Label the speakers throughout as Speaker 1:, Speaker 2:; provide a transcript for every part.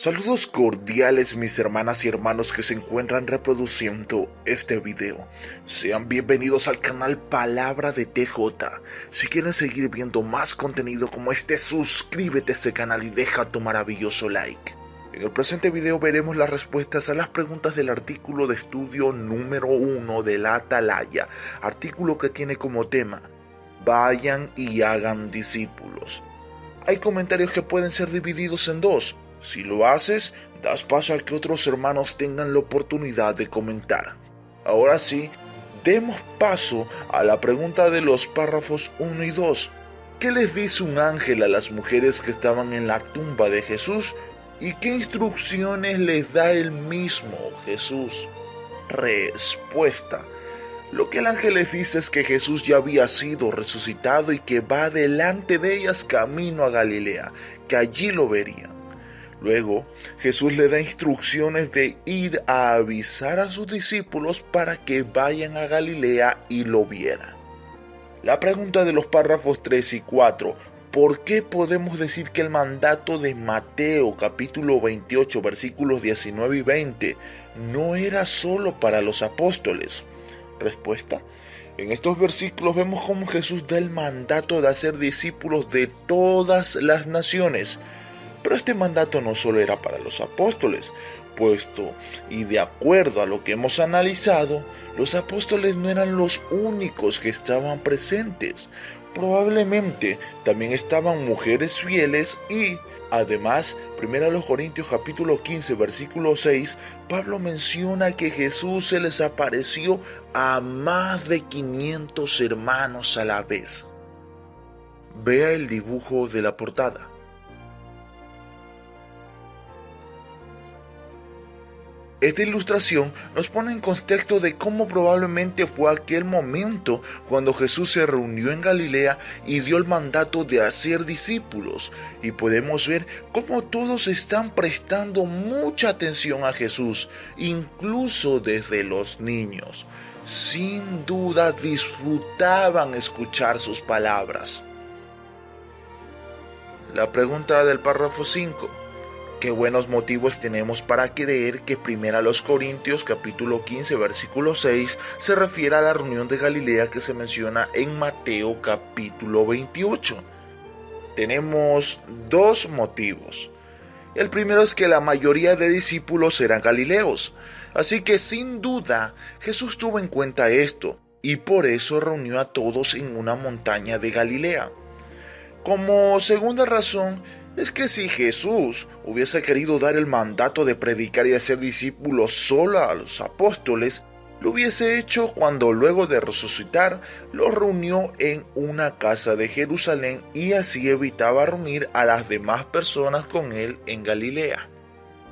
Speaker 1: Saludos cordiales mis hermanas y hermanos que se encuentran reproduciendo este video. Sean bienvenidos al canal Palabra de TJ. Si quieren seguir viendo más contenido como este, suscríbete a este canal y deja tu maravilloso like. En el presente video veremos las respuestas a las preguntas del artículo de estudio número 1 de la Atalaya, artículo que tiene como tema: vayan y hagan discípulos. Hay comentarios que pueden ser divididos en dos. Si lo haces, das paso a que otros hermanos tengan la oportunidad de comentar. Ahora sí, demos paso a la pregunta de los párrafos 1 y 2. ¿Qué les dice un ángel a las mujeres que estaban en la tumba de Jesús? ¿Y qué instrucciones les da el mismo Jesús? Respuesta. Lo que el ángel les dice es que Jesús ya había sido resucitado y que va delante de ellas camino a Galilea, que allí lo verían. Luego, Jesús le da instrucciones de ir a avisar a sus discípulos para que vayan a Galilea y lo vieran. La pregunta de los párrafos 3 y 4. ¿Por qué podemos decir que el mandato de Mateo capítulo 28 versículos 19 y 20 no era solo para los apóstoles? Respuesta. En estos versículos vemos cómo Jesús da el mandato de hacer discípulos de todas las naciones. Pero este mandato no solo era para los apóstoles, puesto y de acuerdo a lo que hemos analizado, los apóstoles no eran los únicos que estaban presentes. Probablemente también estaban mujeres fieles y, además, 1 Corintios capítulo 15 versículo 6, Pablo menciona que Jesús se les apareció a más de 500 hermanos a la vez. Vea el dibujo de la portada. Esta ilustración nos pone en contexto de cómo probablemente fue aquel momento cuando Jesús se reunió en Galilea y dio el mandato de hacer discípulos, y podemos ver cómo todos están prestando mucha atención a Jesús, incluso desde los niños. Sin duda disfrutaban escuchar sus palabras. La pregunta del párrafo 5. Qué buenos motivos tenemos para creer que 1 Corintios capítulo 15 versículo 6 se refiere a la reunión de Galilea que se menciona en Mateo capítulo 28. Tenemos dos motivos. El primero es que la mayoría de discípulos eran galileos, así que sin duda Jesús tuvo en cuenta esto y por eso reunió a todos en una montaña de Galilea. Como segunda razón, es que si Jesús hubiese querido dar el mandato de predicar y hacer discípulos solo a los apóstoles, lo hubiese hecho cuando luego de resucitar los reunió en una casa de Jerusalén y así evitaba reunir a las demás personas con él en Galilea.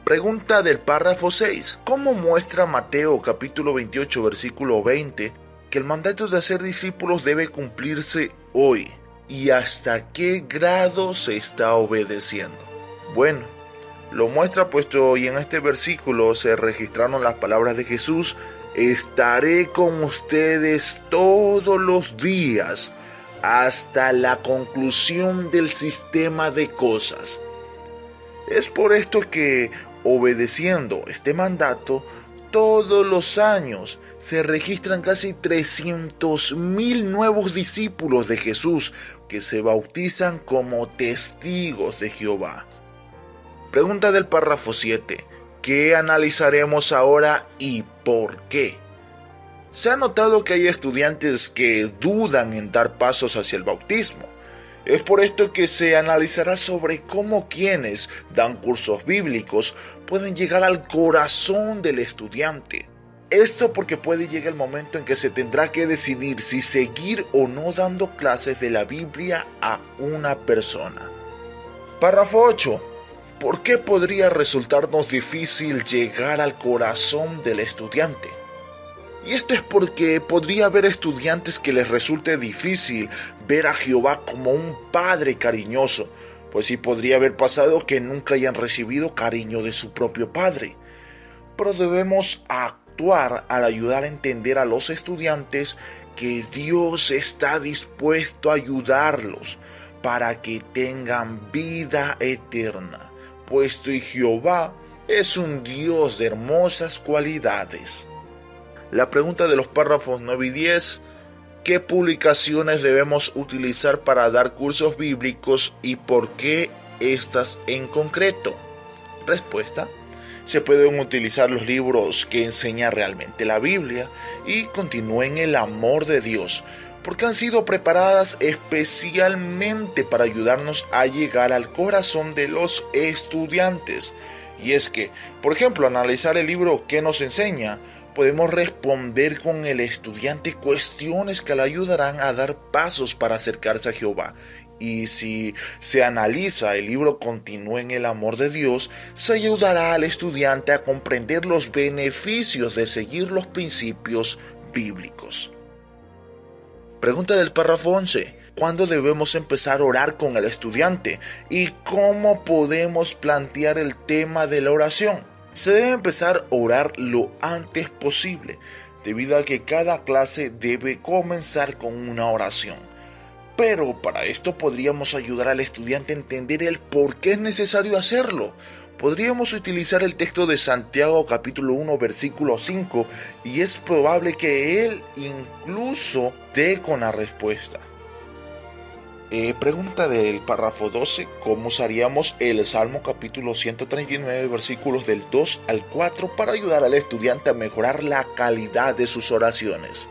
Speaker 1: Pregunta del párrafo 6. ¿Cómo muestra Mateo capítulo 28 versículo 20 que el mandato de hacer discípulos debe cumplirse hoy? ¿Y hasta qué grado se está obedeciendo? Bueno, lo muestra puesto y en este versículo se registraron las palabras de Jesús: estaré con ustedes todos los días hasta la conclusión del sistema de cosas. Es por esto que, obedeciendo este mandato, todos los años se registran casi 300,000 nuevos discípulos de Jesús que se bautizan como testigos de Jehová. Pregunta del párrafo 7. ¿Qué analizaremos ahora y por qué? Se ha notado que hay estudiantes que dudan en dar pasos hacia el bautismo. Es por esto que se analizará sobre cómo quienes dan cursos bíblicos pueden llegar al corazón del estudiante. Esto porque puede llegar el momento en que se tendrá que decidir si seguir o no dando clases de la Biblia a una persona. Párrafo 8. ¿Por qué podría resultarnos difícil llegar al corazón del estudiante? Y esto es porque podría haber estudiantes que les resulte difícil ver a Jehová como un padre cariñoso, pues sí podría haber pasado que nunca hayan recibido cariño de su propio padre. Pero debemos actuar al ayudar a entender a los estudiantes que Dios está dispuesto a ayudarlos para que tengan vida eterna, opuesto y Jehová es un Dios de hermosas cualidades. La pregunta de los párrafos 9 y 10: ¿qué publicaciones debemos utilizar para dar cursos bíblicos y por qué estas en concreto? Respuesta: se pueden utilizar los libros que enseñan realmente la Biblia y continúen el amor de Dios, porque han sido preparadas especialmente para ayudarnos a llegar al corazón de los estudiantes. Y es que, por ejemplo, analizar el libro que nos enseña, podemos responder con el estudiante cuestiones que le ayudarán a dar pasos para acercarse a Jehová. Y si se analiza el libro Continúa en el amor de Dios, se ayudará al estudiante a comprender los beneficios de seguir los principios bíblicos. Pregunta del párrafo 11. ¿Cuándo debemos empezar a orar con el estudiante? ¿Y cómo podemos plantear el tema de la oración? Se debe empezar a orar lo antes posible, debido a que cada clase debe comenzar con una oración. Pero para esto podríamos ayudar al estudiante a entender el por qué es necesario hacerlo. Podríamos utilizar el texto de Santiago capítulo 1 versículo 5 y es probable que él incluso dé con la respuesta. Pregunta del párrafo 12. ¿Cómo usaríamos el Salmo capítulo 139 versículos del 2 al 4 para ayudar al estudiante a mejorar la calidad de sus oraciones?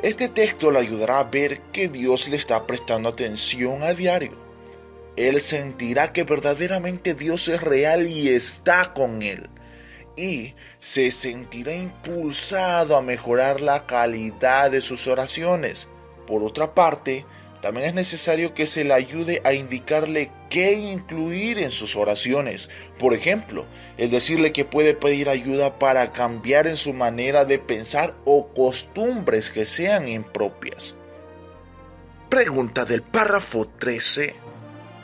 Speaker 1: Este texto le ayudará a ver que Dios le está prestando atención a diario. Él sentirá que verdaderamente Dios es real y está con él. Y se sentirá impulsado a mejorar la calidad de sus oraciones. Por otra parte, también es necesario que se le ayude a indicarle qué incluir en sus oraciones. Por ejemplo, el decirle que puede pedir ayuda para cambiar en su manera de pensar o costumbres que sean impropias. Pregunta del párrafo 13.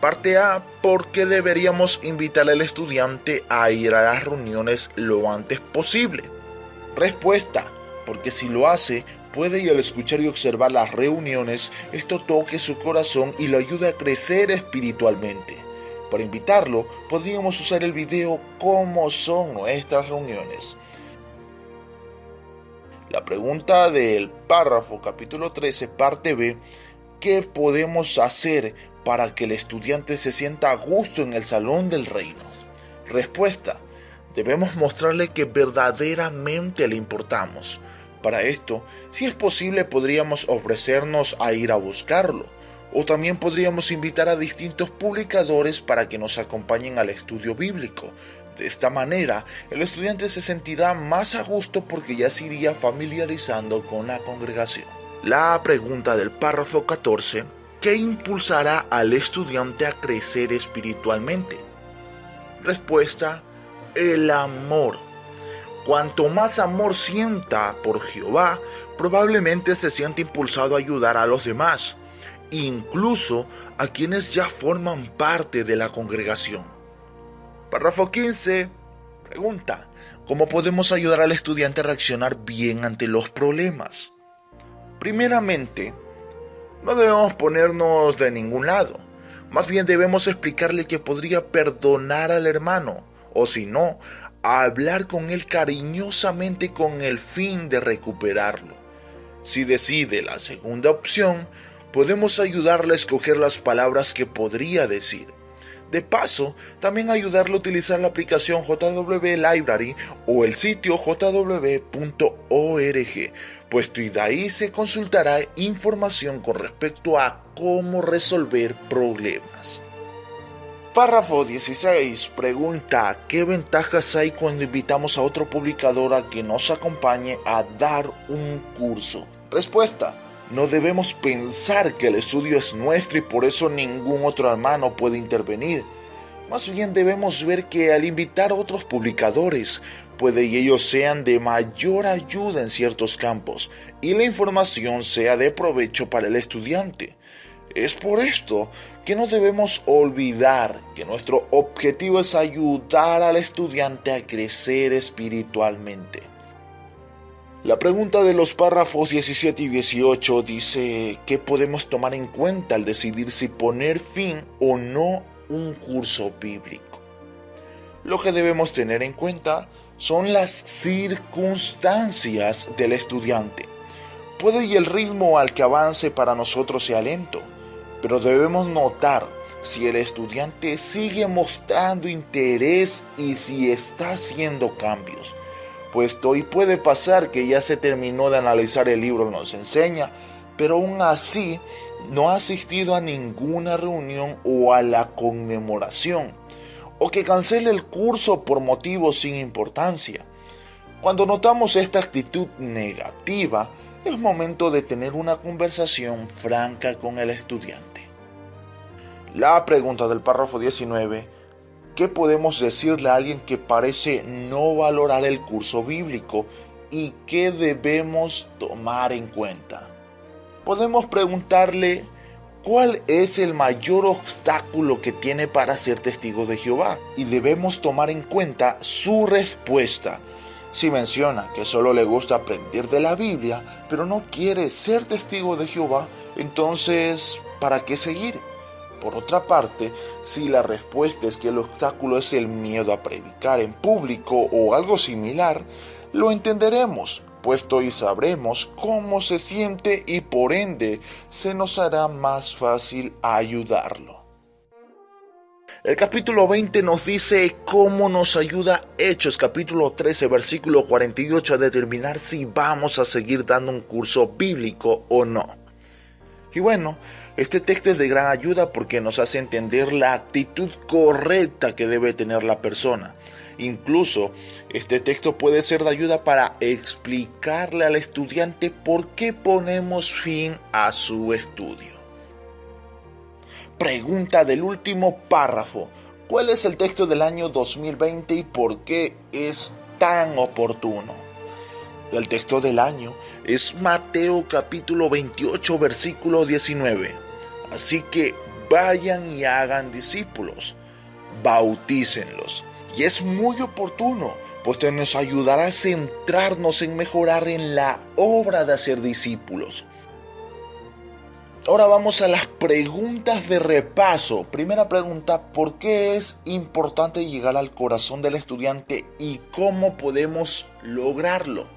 Speaker 1: Parte A. ¿Por qué deberíamos invitar al estudiante a ir a las reuniones lo antes posible? Respuesta: porque si lo hace, puede y al escuchar y observar las reuniones, esto toque su corazón y lo ayude a crecer espiritualmente. Para invitarlo, podríamos usar el video ¿Cómo son nuestras reuniones? La pregunta del párrafo capítulo 13, parte B. ¿Qué podemos hacer para que el estudiante se sienta a gusto en el salón del reino? Respuesta: debemos mostrarle que verdaderamente le importamos. Para esto, si es posible, podríamos ofrecernos a ir a buscarlo, o también podríamos invitar a distintos publicadores para que nos acompañen al estudio bíblico. De esta manera, el estudiante se sentirá más a gusto porque ya se iría familiarizando con la congregación. La pregunta del párrafo 14: ¿qué impulsará al estudiante a crecer espiritualmente? Respuesta: el amor. Cuanto más amor sienta por Jehová, probablemente se siente impulsado a ayudar a los demás, incluso a quienes ya forman parte de la congregación. Párrafo 15. Pregunta: ¿cómo podemos ayudar al estudiante a reaccionar bien ante los problemas? Primeramente, no debemos ponernos de ningún lado. Más bien debemos explicarle que podría perdonar al hermano, o si no, a hablar con él cariñosamente con el fin de recuperarlo. Si decide la segunda opción, podemos ayudarle a escoger las palabras que podría decir. De paso, también ayudarle a utilizar la aplicación JW Library o el sitio jw.org, puesto y de ahí se consultará información con respecto a cómo resolver problemas. Párrafo 16. Pregunta: ¿qué ventajas hay cuando invitamos a otro publicador a que nos acompañe a dar un curso? Respuesta: no debemos pensar que el estudio es nuestro y por eso ningún otro hermano puede intervenir. Más bien debemos ver que al invitar a otros publicadores, puede que ellos sean de mayor ayuda en ciertos campos y la información sea de provecho para el estudiante. Es por esto que no debemos olvidar que nuestro objetivo es ayudar al estudiante a crecer espiritualmente. La pregunta de los párrafos 17 y 18 dice: ¿qué podemos tomar en cuenta al decidir si poner fin o no un curso bíblico? Lo que debemos tener en cuenta son las circunstancias del estudiante. Puede y el ritmo al que avance para nosotros sea lento, pero debemos notar si el estudiante sigue mostrando interés y si está haciendo cambios. Puesto y puede pasar que ya se terminó de analizar el libro nos enseña, pero aún así no ha asistido a ninguna reunión o a la conmemoración, o que cancele el curso por motivos sin importancia. Cuando notamos esta actitud negativa, es momento de tener una conversación franca con el estudiante. La pregunta del párrafo 19: ¿qué podemos decirle a alguien que parece no valorar el curso bíblico y qué debemos tomar en cuenta? Podemos preguntarle cuál es el mayor obstáculo que tiene para ser testigo de Jehová y debemos tomar en cuenta su respuesta. Si menciona que solo le gusta aprender de la Biblia, pero no quiere ser testigo de Jehová, entonces, ¿para qué seguir? Por otra parte, si la respuesta es que el obstáculo es el miedo a predicar en público o algo similar, lo entenderemos, puesto y sabremos cómo se siente y por ende se nos hará más fácil ayudarlo. El capítulo 20 nos dice cómo nos ayuda Hechos capítulo 13 versículo 48 a determinar si vamos a seguir dando un curso bíblico o no. Y bueno, este texto es de gran ayuda porque nos hace entender la actitud correcta que debe tener la persona. Incluso, este texto puede ser de ayuda para explicarle al estudiante por qué ponemos fin a su estudio. Pregunta del último párrafo: ¿cuál es el texto del año 2020 y por qué es tan oportuno? El texto del año es Mateo capítulo 28 versículo 19. Así que vayan y hagan discípulos, bautícenlos. Y es muy oportuno, pues nos ayudará a centrarnos en mejorar en la obra de hacer discípulos. Ahora vamos a las preguntas de repaso. Primera pregunta: ¿por qué es importante llegar al corazón del estudiante y cómo podemos lograrlo?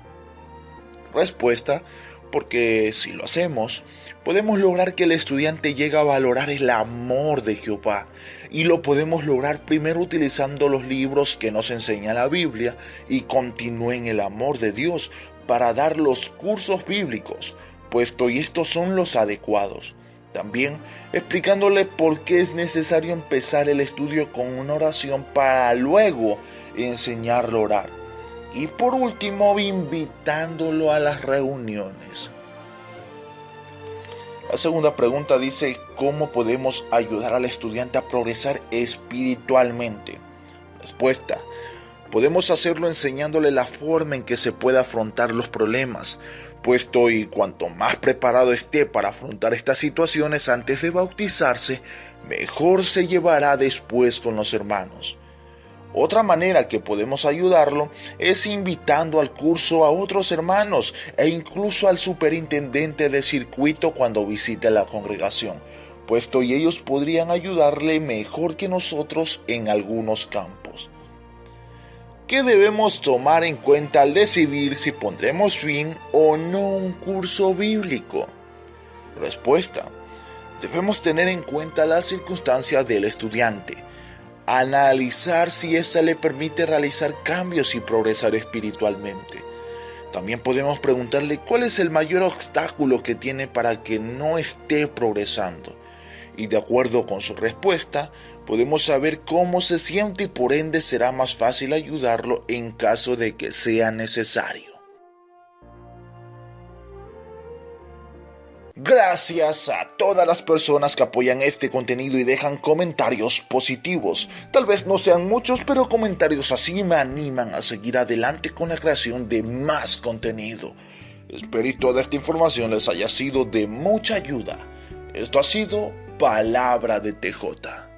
Speaker 1: Respuesta: porque si lo hacemos, podemos lograr que el estudiante llegue a valorar el amor de Jehová. Y lo podemos lograr primero utilizando los libros que nos enseña la Biblia y continúen el amor de Dios para dar los cursos bíblicos, puesto y estos son los adecuados. También explicándole por qué es necesario empezar el estudio con una oración para luego enseñarlo a orar. Y por último, invitándolo a las reuniones. La segunda pregunta dice: ¿cómo podemos ayudar al estudiante a progresar espiritualmente? Respuesta: podemos hacerlo enseñándole la forma en que se puede afrontar los problemas, puesto y cuanto más preparado esté para afrontar estas situaciones antes de bautizarse, mejor se llevará después con los hermanos. Otra manera que podemos ayudarlo es invitando al curso a otros hermanos e incluso al superintendente de circuito cuando visite la congregación, puesto y ellos podrían ayudarle mejor que nosotros en algunos campos. ¿Qué debemos tomar en cuenta al decidir si pondremos fin o no un curso bíblico? Respuesta: debemos tener en cuenta las circunstancias del estudiante, analizar si ésta le permite realizar cambios y progresar espiritualmente. También podemos preguntarle cuál es el mayor obstáculo que tiene para que no esté progresando. Y de acuerdo con su respuesta, podemos saber cómo se siente y por ende será más fácil ayudarlo en caso de que sea necesario. Gracias a todas las personas que apoyan este contenido y dejan comentarios positivos. Tal vez no sean muchos, pero comentarios así me animan a seguir adelante con la creación de más contenido. Espero que toda esta información les haya sido de mucha ayuda. Esto ha sido Palabra de TJ.